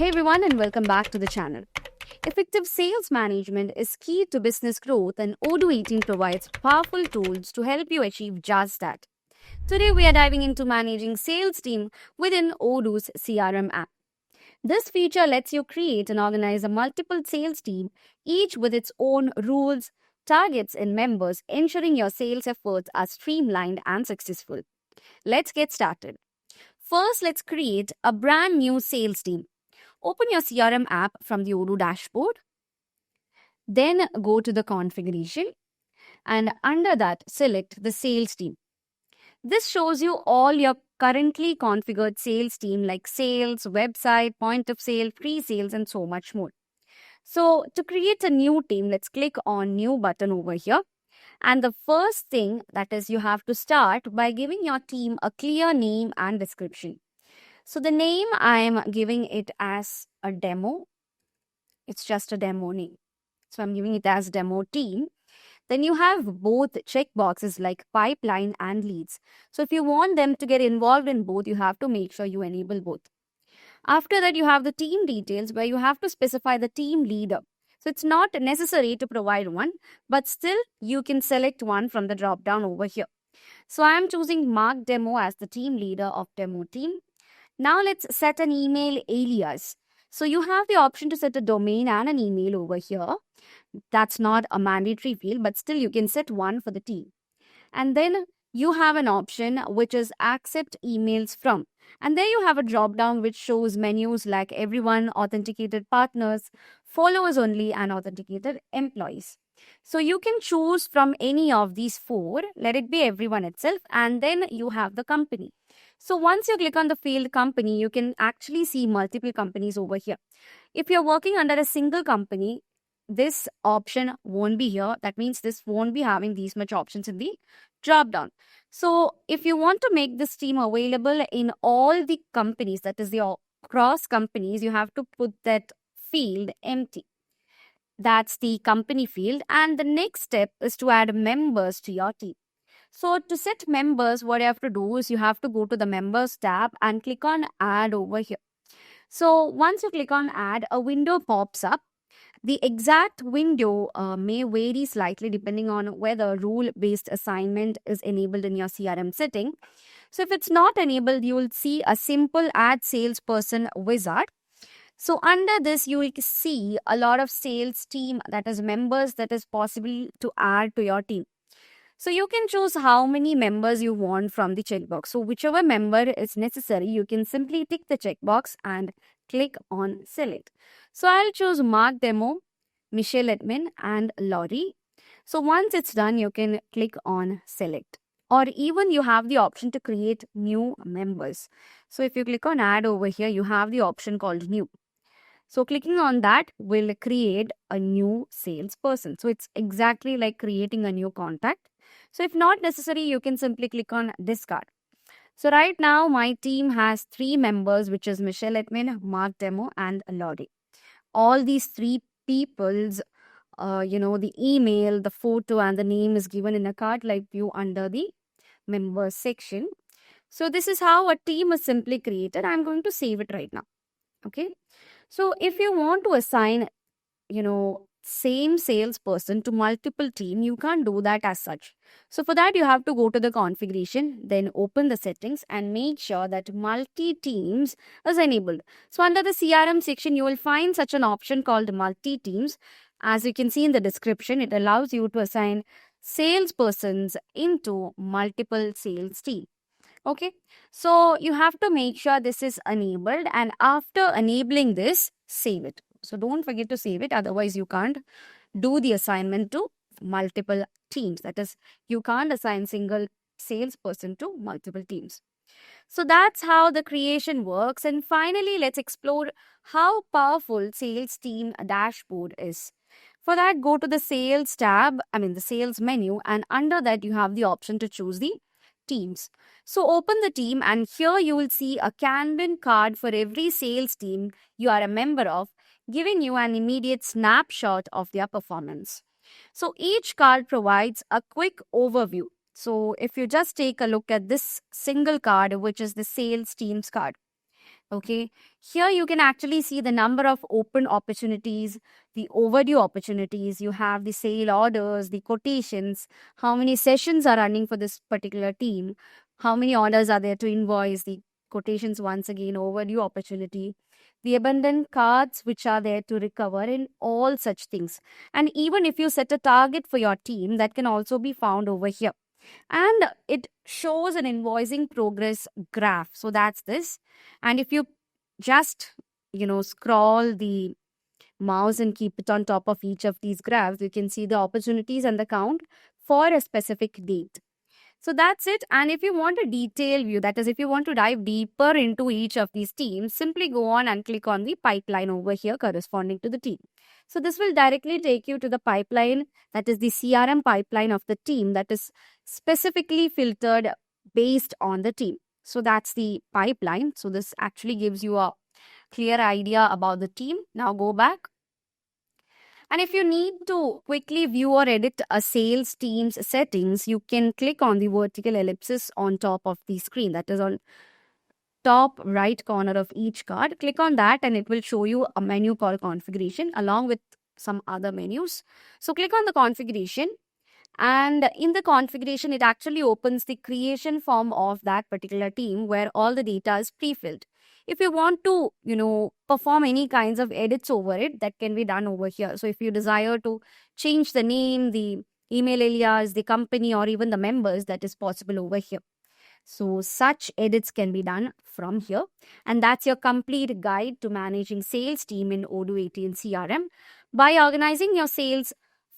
Hey everyone, and welcome back to the channel. Effective sales management is key to business growth, and Odoo 18 provides powerful tools to help you achieve just that. Today, we are diving into managing sales team within Odoo's CRM app. This feature lets you create and organize a multiple sales team, each with its own rules, targets, and members, ensuring your sales efforts are streamlined and successful. Let's get started. First, let's create a brand new sales team. Open your CRM app from the Odoo dashboard. Then go to the configuration and under that select the sales team. This shows you all your currently configured sales team like sales, website, point of sale, pre-sales and so much more. So to create a new team, let's click on new button over here. And the first thing that is you have to start by giving your team a clear name and description. So the name I am giving it as a demo. It's just a demo name. So I'm giving it as demo team. Then you have both checkboxes like pipeline and leads. So if you want them to get involved in both, you have to make sure you enable both. After that, you have the team details where you have to specify the team leader. So it's not necessary to provide one, but still you can select one from the drop down over here. So I am choosing Mark Demo as the team leader of demo team. Now let's set an email alias. So you have the option to set a domain and an email over here. That's not a mandatory field, but still you can set one for the team. And then you have an option which is accept emails from. And there you have a drop down which shows menus like everyone, authenticated partners, followers only, and authenticated employees. So you can choose from any of these four, let it be everyone itself, and then you have the company. So once you click on the field company, you can actually see multiple companies over here. If you're working under a single company, this option won't be here. That means this won't be having these much options in the drop down. So if you want to make this team available in all the companies, that is the cross companies, you have to put that field empty. That's the company field. And the next step is to add members to your team. So to set members, what you have to do is you have to go to the members tab and click on add over here. So once you click on add, a window pops up. The exact window may vary slightly depending on whether rule-based assignment is enabled in your CRM setting. So if it's not enabled, you will see a simple add salesperson wizard. So under this, you will see a lot of sales team, that is members, that is possible to add to your team. So you can choose how many members you want from the checkbox. So whichever member is necessary, you can simply tick the checkbox and click on select. So I'll choose Mark Demo, Michelle Edmond, and Laurie. So once it's done, you can click on select. Or even you have the option to create new members. So if you click on add over here, you have the option called new. So clicking on that will create a new salesperson. So it's exactly like creating a new contact. So if not necessary, you can simply click on discard. So right now, my team has 3 members, which is Michelle Edmond, Mark Demo, and Laurie. All these 3 people's, the email, the photo, and the name is given in a card-like view under the members section. So this is how a team is simply created. I'm going to save it right now. Okay. So if you want to assign, same salesperson to multiple team, you can't do that as such. So for that, you have to go to the configuration, then open the settings and make sure that multi-teams is enabled. So under the CRM section, you will find such an option called multi-teams. As you can see in the description, it allows you to assign salespersons into multiple sales team. Okay, so you have to make sure this is enabled, and after enabling this, save it. So don't forget to save it, otherwise you can't do the assignment to multiple teams. That is, you can't assign single salesperson to multiple teams. So that's how the creation works. And finally, let's explore how powerful sales team dashboard is. For that, go to the sales tab, the sales menu, and under that you have the option to choose the teams. So open the team, and here you will see a Kanban card for every sales team you are a member of, giving you an immediate snapshot of their performance. So each card provides a quick overview. So if you just take a look at this single card, which is the sales teams card, Okay, here you can actually see the number of open opportunities, the overdue opportunities. You have the sale orders, the quotations, how many sessions are running for this particular team, how many orders are there to invoice, the quotations, once again, overdue opportunity, the abundant cards which are there to recover, and all such things. And even if you set a target for your team, that can also be found over here. And it shows an invoicing progress graph. So that's this. And if you just, scroll the mouse and keep it on top of each of these graphs, you can see the opportunities and the count for a specific date. So that's it. And if you want a detailed view, that is, if you want to dive deeper into each of these teams, simply go on and click on the pipeline over here corresponding to the team. So this will directly take you to the pipeline, that is the CRM pipeline of the team, that is specifically filtered based on the team. So that's the pipeline. So this actually gives you a clear idea about the team. Now go back. And if you need to quickly view or edit a sales team's settings, you can click on the vertical ellipsis on top of the screen, that is on top right corner of each card. Click on that and it will show you a menu called configuration along with some other menus. So click on the configuration, and in the configuration, it actually opens the creation form of that particular team where all the data is pre-filled. If you want to, perform any kinds of edits over it, that can be done over here. So if you desire to change the name, the email alias, the company, or even the members, that is possible over here. So such edits can be done from here. And that's your complete guide to managing sales team in Odoo 18 CRM. By organizing your sales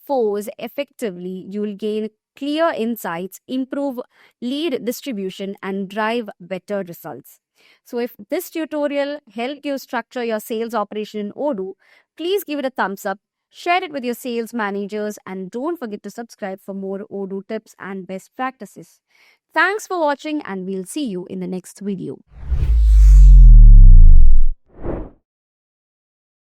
force effectively, you will gain clear insights, improve lead distribution, and drive better results. So if this tutorial helped you structure your sales operation in Odoo, please give it a thumbs up, share it with your sales managers, and don't forget to subscribe for more Odoo tips and best practices. Thanks for watching, and we'll see you in the next video.